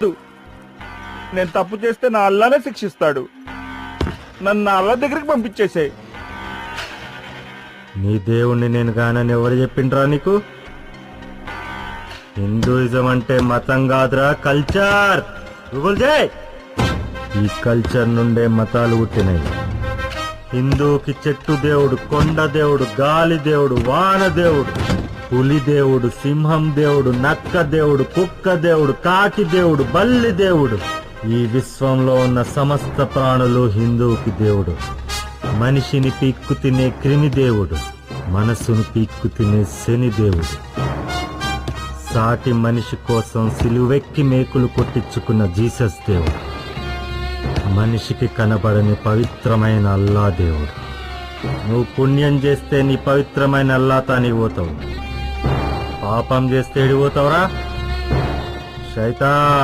నేను తప్పు చేస్తే నా అల్లానే శిక్షిస్తాడు. నన్ను నా అల్లా దగ్గరికి పంపించేసాయి. నీ దేవుణ్ణి నేను గానని ఎవరు చెప్పిండ్రా నీకు? హిందూయిజం అంటే మతం కాదురా, కల్చర్. గూగుల్ చేయి. ఈ కల్చర్ నుండే మతాలు పుట్టినాయి. హిందూకి చెట్టు దేవుడు, కొండ దేవుడు, గాలి దేవుడు, వాన దేవుడు, పులి దేవుడు, సింహం దేవుడు, నక్క దేవుడు, కుక్క దేవుడు, కాకి దేవుడు, బల్లి దేవుడు. ఈ విశ్వంలో ఉన్న సమస్త ప్రాణులు హిందూకి దేవుడు. మనిషిని పీక్కు తినే క్రిమి దేవుడు, మనసును పీక్కు తినే శని దేవుడు. సాటి మనిషి కోసం సిలువెక్కి మేకులు కొట్టించుకున్న జీసస్ దేవుడు. మనిషికి కనబడని పవిత్రమైన అల్లా దేవుడు. నువ్వు పుణ్యం చేస్తే నీ పవిత్రమైన అల్లా తానికి పోతావు. పాపం చేస్తే ఎడిపోతావురా? శైతాన్.